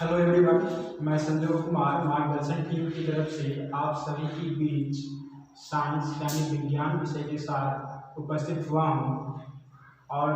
Hello everyone, मैं संजय कुमार मार्गदर्शन team की तरफ से आप सभी के बीच साइंस यानी विज्ञान विषय के साथ उपस्थित हुआ हूँ। और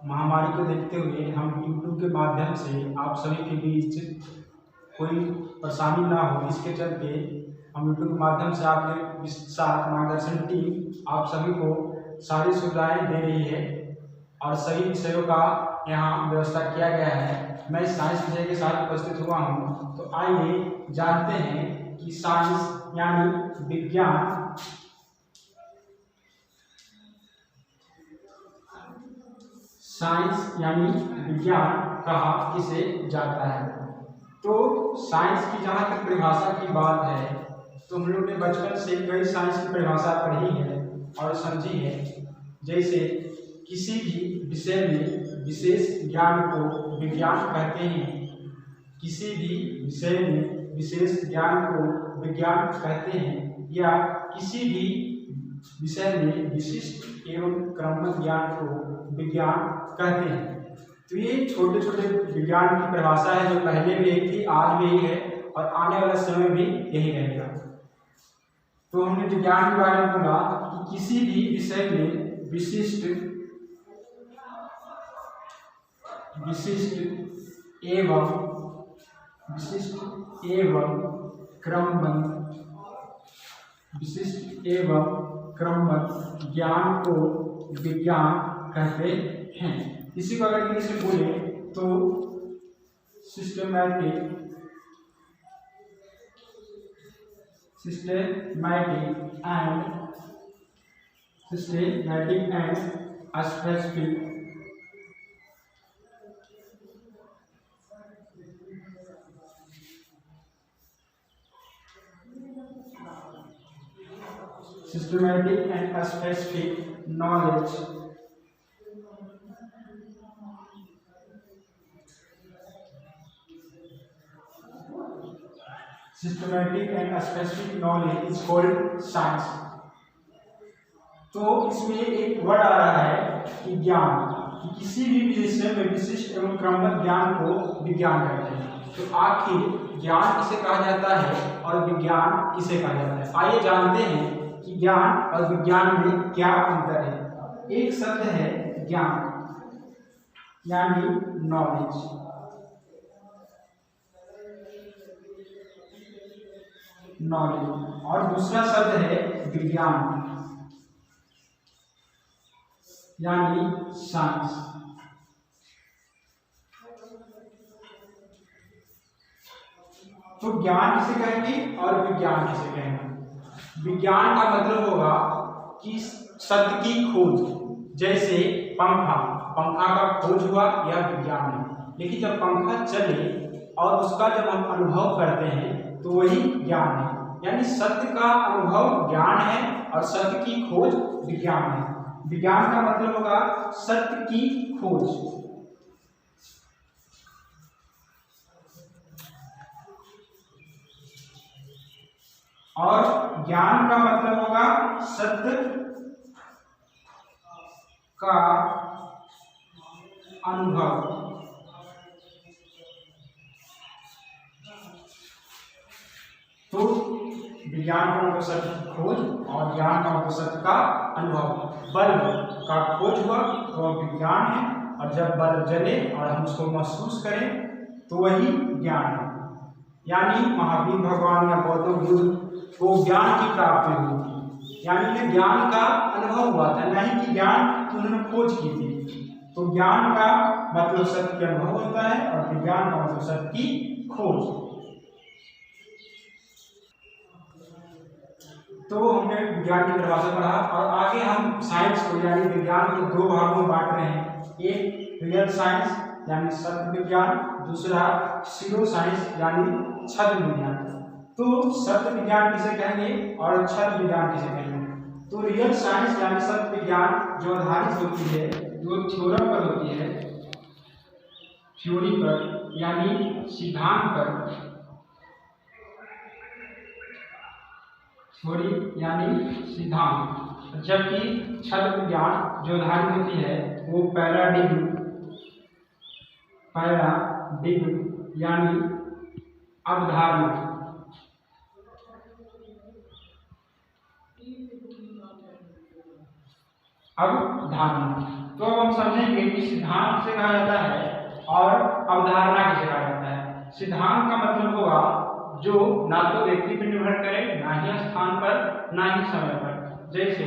महामारी को देखते हुए हम यूट्यूब के माध्यम से आप सभी के बीच कोई परेशानी ना हो, इसके चलते हम यूट्यूब के माध्यम से आपके साथ मार्गदर्शन टीम आप सभी को सारी सुविधाएँ दे रही है और सभी विषयों का यहाँ व्यवस्था किया गया है। मैं साइंस विषय के साथ उपस्थित हुआ हूँ, तो आइए जानते हैं कि साइंस यानी विज्ञान कहा किसे जाता है। तो साइंस की जहाँ तक परिभाषा की बात है, तो हम लोग ने बचपन से कई साइंस की परिभाषा पढ़ी है और समझी है। जैसे किसी भी विषय में विशेष ज्ञान को विज्ञान कहते हैं। किसी भी विषय में विशेष ज्ञान को विज्ञान कहते हैं, या किसी भी विषय में विशिष्ट एवं क्रमबद्ध ज्ञान को विज्ञान कहते हैं। तो ये छोटे छोटे विज्ञान की परिभाषा है, जो पहले भी यही थी, आज भी यही है और आने वाले समय भी यही रहेगा। तो हमने विज्ञान के बारे में बोला कि किसी भी विषय में विशिष्ट एवं क्रमबद्ध ज्ञान को विज्ञान कहते हैं। इसी को अगर इंग्लिश में बोले तो systematic and specific knowledge is called science। तो इसमें एक वर्ड आ रहा है कि ज्ञान, कि किसी भी विषय में विशिष्ट एवं क्रमबद्ध ज्ञान को विज्ञान कहते हैं। तो आखिर ज्ञान किसे कहा जाता है और विज्ञान किसे कहा जाता है, आइए जानते हैं कि ज्ञान और विज्ञान में क्या अंतर है। एक शब्द है ज्ञान यानी नॉलेज, और दूसरा शब्द है विज्ञान यानी साइंस। तो ज्ञान किसे कहेंगे और विज्ञान किसे कहेंगे। विज्ञान का मतलब होगा कि सत्य की खोज, जैसे पंखा का खोज हुआ, यह विज्ञान है। लेकिन जब पंखा चले और उसका जब हम अनुभव करते हैं तो वही ज्ञान है। यानी सत्य का अनुभव ज्ञान है और सत्य की खोज विज्ञान है। विज्ञान का मतलब होगा सत्य की खोज, और ज्ञान का मतलब होगा सत्य का अनुभव। तो विज्ञान का मतलब सत्य की खोज और ज्ञान का मतलब सत्य का अनुभव। बल्ब का खोज हुआ तो वह विज्ञान है, और जब बल्ब जले और हम उसको महसूस करें तो वही ज्ञान है। यानी महावीर भगवान या गौतम बुद्ध को ज्ञान की प्राप्ति हुई थी, यानी ज्ञान का अनुभव हुआ था, नहीं कि ज्ञान की उन्होंने खोज की थी। तो ज्ञान का मतलब सत्य का अनुभव होता है और विज्ञान का मतलब सत्य की खोज। तो हमने विज्ञान की परिभाषा पढ़ा और आगे हम साइंस को यानी विज्ञान को दो भागों में बांट रहे हैं। एक रियल साइंस यानी सत्य विज्ञान, दूसरा सीरो साइंस यानी छद्म विज्ञान। तो सत्य विज्ञान किसे कहेंगे और छद्म विज्ञान किसे कहेंगे। तो रियल साइंस यानी सत्य विज्ञान जो आधारित होती है, जो थ्योरम पर होती है, थ्योरी पर यानी सिद्धांत पर, थ्योरी यानी सिद्धांत। जबकि छद्म विज्ञान जो आधारित होती है वो पैराडिग्म यानी अवधारणा। अवधारणा। तो अब हम समझेंगे कि सिद्धांत से कहा जाता है और अवधारणा किसे कहा जाता है। सिद्धांत का मतलब होगा जो ना तो व्यक्ति पर निर्भर करे, ना ही स्थान पर, ना ही समय पर। जैसे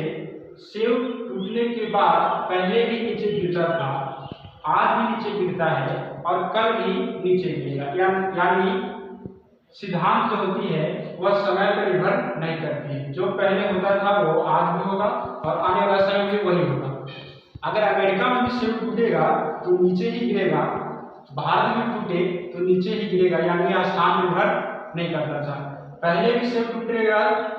सेव टूटने के बाद पहले भी नीचे गिरता था, आज भी नीचे गिरता है और कल भी नीचे गिरेगा। यानी सिद्धांत जो होती है वह समय पर निर्भर नहीं करती है। जो पहले होता था वो आज भी होगा और आने वाला समय भी वही होगा। अगर अमेरिका में भी सेब टूटेगा तो नीचे ही गिरेगा, भारत में टूटे तो नीचे ही गिरेगा, यानी स्थान निर्भर नहीं करता था। पहले भी सेब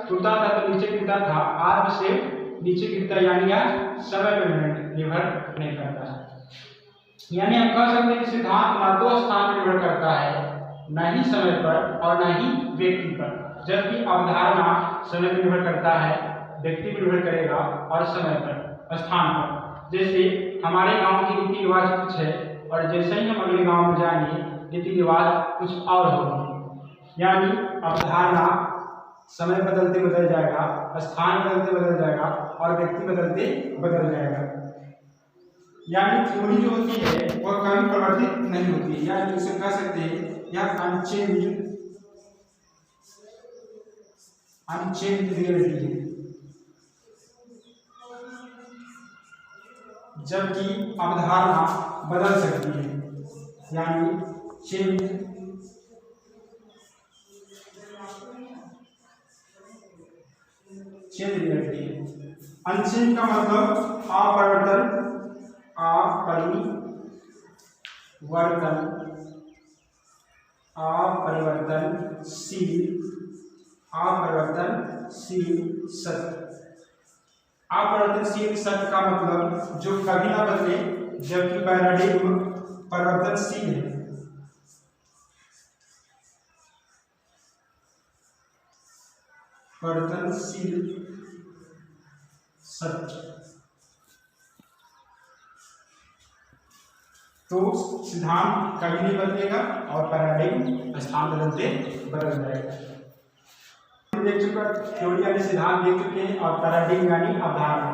टूटता था तो नीचे गिरता था, आज भी सेब नीचे गिरता है, यानी आज समय पर निर्भर नहीं करता है। यानी हम कह सकते हैं कि सिद्धांत ना तो स्थान पर निर्भर करता है, न ही समय पर और न ही व्यक्ति पर, जबकि अवधारणा समय पर निर्भर करता है, व्यक्ति पर निर्भर करेगा और समय पर, स्थान पर। जैसे हमारे गांव की रीति रिवाज कुछ है और जैसे ही हम अगले गांव में जाएंगे रीति रिवाज कुछ और होंगे। यानी अवधारणा समय बदलते बदल जाएगा, स्थान बदलते बदल जाएगा और व्यक्ति बदलते बदल जाएगा। यानी थ्योरी जो होती है वह कभी परिवर्तित नहीं होती है, यानी इसे कह सकते हैं यह अनचेंज रियलिटी है। जबकि अवधारणा बदल सकती है, यानी चेंज रियलिटी है। अनचेंज का मतलब अपरिवर्तनशील सत्य। अपरिवर्तनशील सत्य का मतलब जो कभी ना बदले, जबकि पैराडिग्म परिवर्तनशील है। परिवर्तनशील सत्य। तो सिद्धांत कभी नहीं बदलेगा और पैराडिग्म स्थान बदलते बदल जाएगा। देख चुका थ्योरी यानी सिद्धांत देख चुके हैं और पैराडिग्म यानी अवधारणा।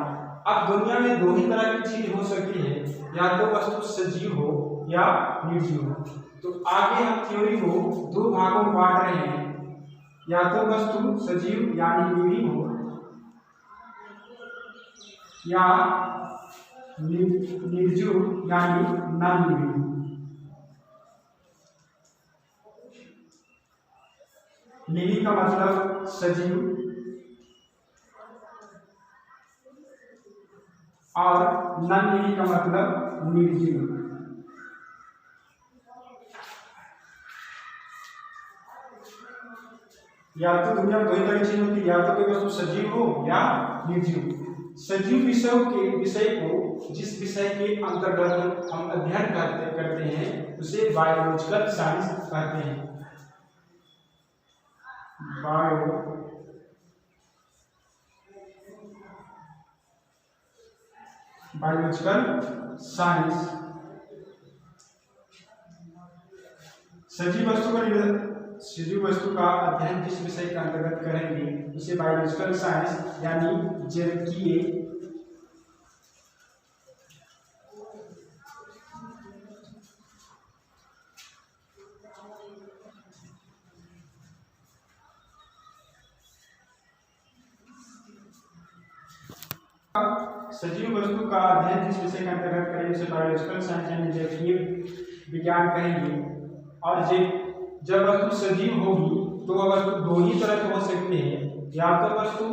अब दुनिया में दो ही तरह की चीज हो सकती है, या तो वस्तु सजीव हो या निर्जीव हो। तो आगे हम थ्योरी को दो भागों में बांट रहे हैं, या तो वस्तु सजीव यानी लिविंग हो या निर्जीव यानी नॉन लिविंग। लिविंग का मतलब सजीव और नॉन लिविंग का मतलब निर्जीव। या तो दुनिया में दो ही तरह की चीज होती है, या तो कोई वस्तु सजीव हो या निर्जीव। सजीव विषय को जिस विषय के अंतर्गत हम अध्ययन करते हैं उसे बायोलॉजिकल साइंस कहते हैं। Biological science. सजीव वस्तु का अध्ययन जिस विषय के अंतर्गत करेंगे उसे बायोलॉजिकल साइंस यानी जैविकीय सजीव वस्तु का अध्ययन जिस विषय के अंतर्गत करेंगे उसे बायोलॉजिकल साइंस यानी जैविकीय विज्ञान कहेंगे। और जब वस्तु सजीव होगी तो वह वस्तु दो ही तरह की हो सकती है, या तो वस्तु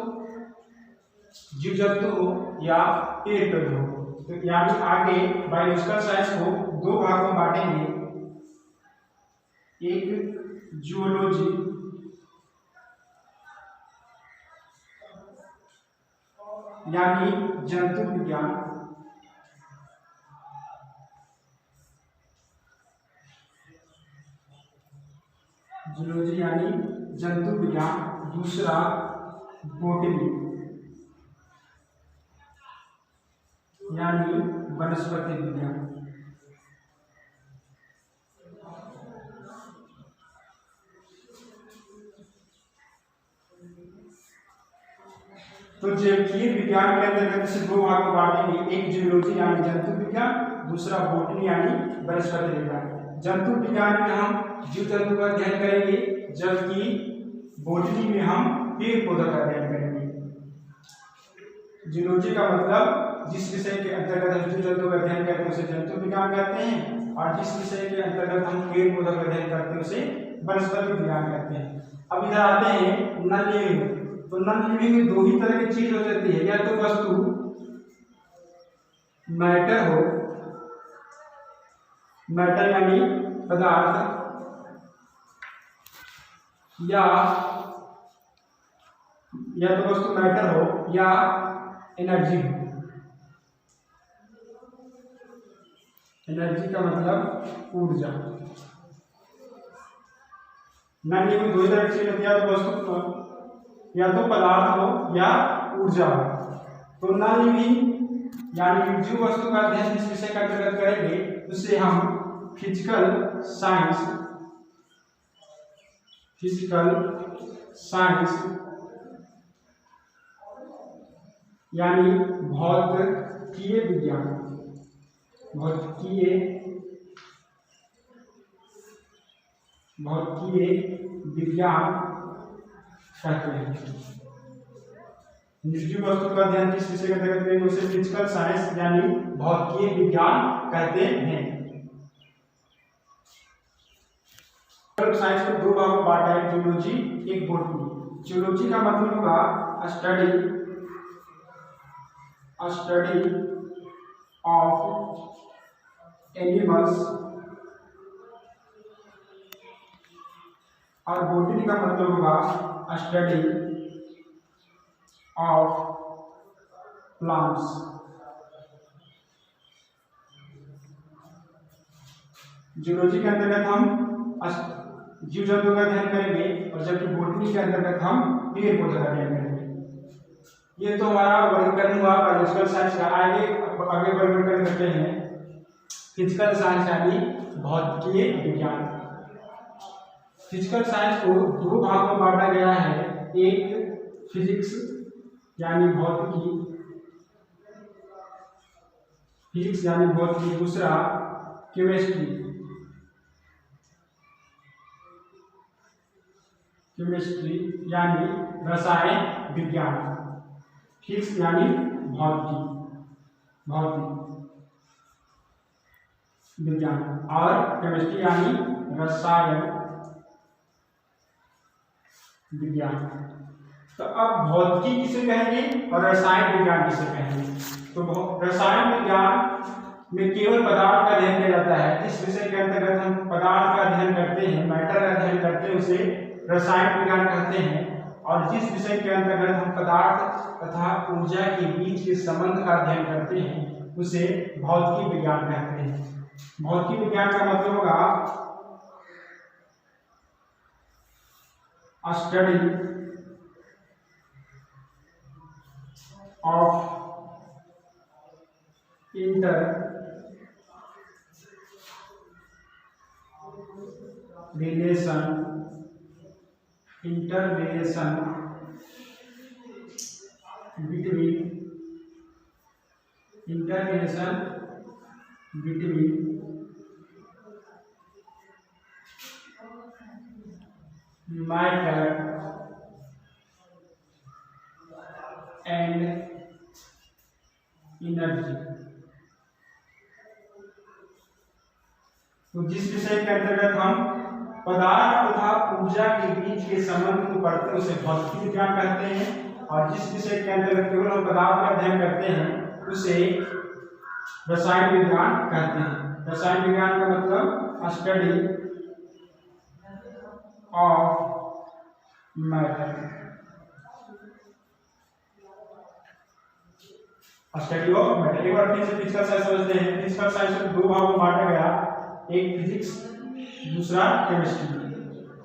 जीव जंतु हो या पेड़ पौधे हो। तो यानी आगे बायोलॉजिकल साइंस को दो भागों में बांटेंगे, एक जूलॉजी यानी जंतु विज्ञान, जूलॉजी यानी जंतु विज्ञान, दूसरा बॉटनी यानी वनस्पति विज्ञान। तो जैविकीय विज्ञान के अंतर्गत इसे दो भाग में बांटेंगे, एक जूलॉजी यानी जंतु विज्ञान, दूसरा बॉटनी यानी वनस्पति विज्ञान। जंतु विज्ञान में हम जीव जंतु का अध्ययन करेंगे, जबकि बॉटनी में हम पेड़ पौधा का अध्ययन करेंगे। जूलॉजी का मतलब जिस विषय के अंतर्गत हम जीव जंतु का अध्ययन करते हैं उसे जंतु विज्ञान कहते हैं, और जिस विषय के अंतर्गत हम पेड़ पौधा का अध्ययन करते हैं उसे वनस्पति विज्ञान कहते हैं। अब इधर आते हैं नॉन लिविंग। तो नॉन लिविंग में दो ही तरह की चीज हो सकती है, या तो वस्तु मैटर हो, मैटर यानी पदार्थ, या तो वस्तु मैटर हो या एनर्जी हो। एनर्जी का मतलब ऊर्जा। नॉन लिविंग दो ही तरह की चीज होती है, या तो वस्तु या तो पदार्थ हो या ऊर्जा हो। तो नॉन लिविंग यानी निर्जीव वस्तु का अध्ययन जिस विषय का अंतर्गत करेंगे उसे हम फिजिकल साइंस यानी भौतिकीय विज्ञान कहते हैं। निर्जीव वस्तु का अध्ययन जिस विषय का अंतर्गत करेंगे उसे फिजिकल साइंस यानी भौतिकीय विज्ञान कहते हैं। साइंस को दो भागों में बांटा है, जूलॉजी एक बॉटनी। जूलॉजी का मतलब होगा स्टडी ऑफ एनिमल्स, और बॉटनी का मतलब होगा स्टडी ऑफ प्लांट्स। जूलॉजी के अंतर्गत हम जीव जंतु का अध्ययन करेंगे, और जबकि बॉटनी के अंतर्गत हम पेड़ पौधे का अध्ययन करेंगे। ये तो हमारा वर्गीकरण हुआ बायोलॉजिकल साइंस का। आगे वर्गीकरण करते हैं फिजिकल साइंस यानी भौतिकीय विज्ञान। फिजिकल साइंस को दो भागों में बांटा गया है, एक फिजिक्स यानी भौतिकी, दूसरा केमिस्ट्री यानी रसायन विज्ञान। फिजिक्स यानी भौतिकी विज्ञान, और केमिस्ट्री यानी रसायन विज्ञान। तो अब भौतिकी किसे कहेंगे और रसायन विज्ञान किसे कहेंगे? तो रसायन विज्ञान में केवल पदार्थ का अध्ययन किया जाता है। जिस विषय के अंतर्गत हम पदार्थ का अध्ययन करते हैं, मैटर का अध्ययन करते हैं, उसे रसायन विज्ञान कहते हैं। और जिस विषय के अंतर्गत हम पदार्थ तथा ऊर्जा के बीच के संबंध का अध्ययन करते हैं उसे भौतिकी विज्ञान कहते हैं। भौतिकी विज्ञान का मतलब होगा study of inter relation between matter and energy। तो जिस विषय के अंतर्गत हम पदार्थ तथा ऊर्जा के बीच के संबंध को पढ़ते हैं उसे भौतिकी विज्ञान कहते हैं, और जिस विषय के अंतर्गत केवल हम पदार्थ का अध्ययन करते हैं उसे रसायन विज्ञान कहते हैं। रसायन विज्ञान का मतलब study of matter. Study of matter. एक बार फिर से फिजिकल साइंस समझते हैं। फिजिकल साइंस को दो भागों में बांटा गया, एक फिजिक्स दूसरा केमिस्ट्री।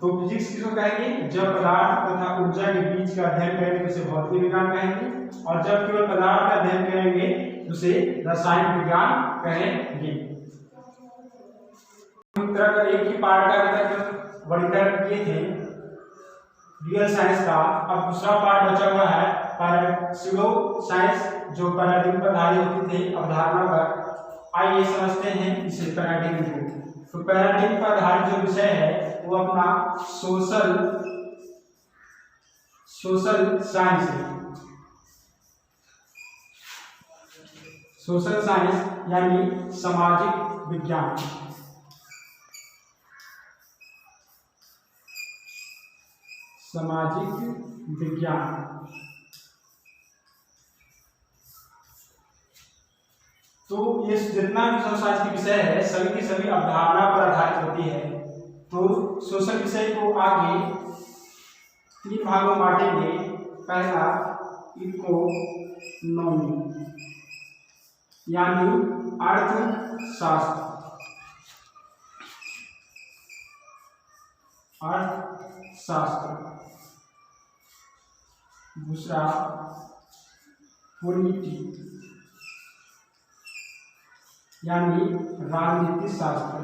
तो फिजिक्स किसको कहेंगे? जब पदार्थ तथा ऊर्जा के बीच का अध्ययन करेंगे उसे भौतिक विज्ञान कहेंगे, और जब केवल पदार्थ का अध्ययन करेंगे उसे रसायन विज्ञान कहेंगे। एक ही पार्ट का वर्गीकरण किए थे रियल साइंस का, अब दूसरा पार्ट बचा हुआ है स्यूडो साइंस जो पैराडिग्म पर आधारित होती थी अवधारणा पर। आइए समझते हैं इस पैराडिग्म को। तो पैराडिग्म पर आधारित जो विषय है वो अपना सोशल साइंस है। सोशल साइंस यानी सामाजिक विज्ञान। सामाजिक विज्ञान तो ये जितना भी सोशल साइंस के विषय है सभी की सभी अवधारणा पर आधारित होती है। तो सोशल विषय को आगे 3 भागों में बांटेंगे। पहला इकोनॉमी यानी अर्थशास्त्र। दूसरा पॉलिटी यानी राजनीति शास्त्र।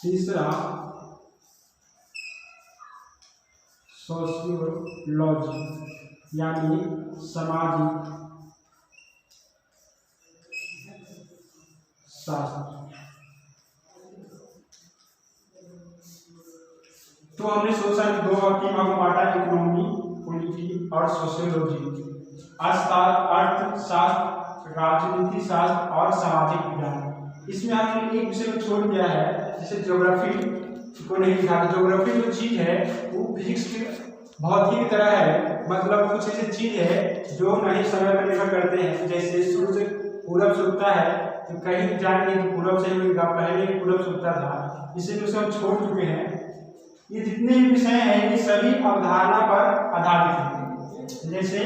तीसरा सोशियोलॉजी यानी सामाजिक शास्त्र। तो हमने सोशल 2 और 3 भागों में बांटा, इकोनॉमी, पॉलिटी और सोशियोलॉजी। अर्थशास्त्र, राजनीति शास्त्र और सामाजिक विज्ञान। इसमें हमने एक विषय को छोड़ दिया है, जैसे ज्योग्राफी को नहीं लिखा। ज्योग्राफी जो चीज है वो फिजिक्स की भौतिकी की तरह है, मतलब कुछ ऐसी चीज है जो नहीं समय पर निर्भर करते हैं। जैसे सूर्य पूरब से उगता है तो कहीं जाएंगे कि पूरब से उगेगा, पहले पूरब से उगता था, इसीलिए उसे हम छोड़ चुके हैं। ये जितने भी विषय हैं ये सभी अवधारणा पर आधारित हैं। जैसे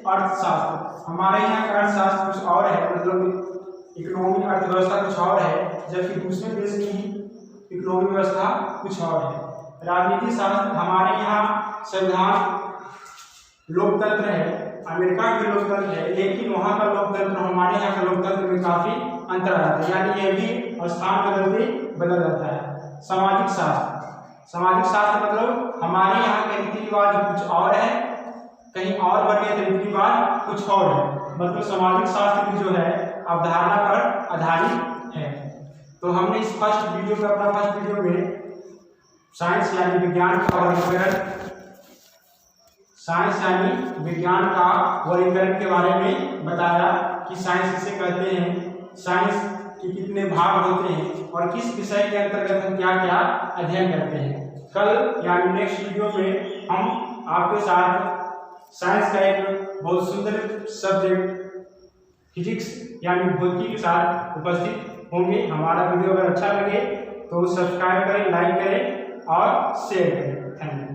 अर्थशास्त्र, हमारे यहाँ का अर्थशास्त्र कुछ और है, मतलब इकोनॉमिक अर्थव्यवस्था कुछ और है, जबकि दूसरे देश की इकोनॉमिक व्यवस्था कुछ और है। राजनीति शास्त्र, हमारे यहाँ संविधान लोकतंत्र है, अमेरिका में लोकतंत्र है, लेकिन वहाँ का लोकतंत्र हमारे यहाँ का लोकतंत्र में काफी अंतर आता है, यानी ये भी स्थान बदल जाता है। सामाजिक शास्त्र मतलब हमारे यहाँ के रीति रिवाज कुछ और है, कहीं और बने तो रीति रिवाज कुछ और है, मतलब सामाजिक शास्त्र की जो है अवधारणा पर आधारित है। तो हमने इस फर्स्ट वीडियो में साइंस यानी विज्ञान का वर्गीकरण के बारे में बताया कि साइंस किसे कहते हैं, साइंस के कितने भाग होते हैं और किस विषय के अंतर्गत हम क्या क्या अध्ययन करते हैं। कल यानी नेक्स्ट वीडियो में हम आपके साथ साइंस का एक बहुत सुंदर सब्जेक्ट फिजिक्स यानी भौतिकी के साथ उपस्थित होंगे। हमारा वीडियो अगर अच्छा लगे तो सब्सक्राइब करें, लाइक करें और शेयर करें। Thank you.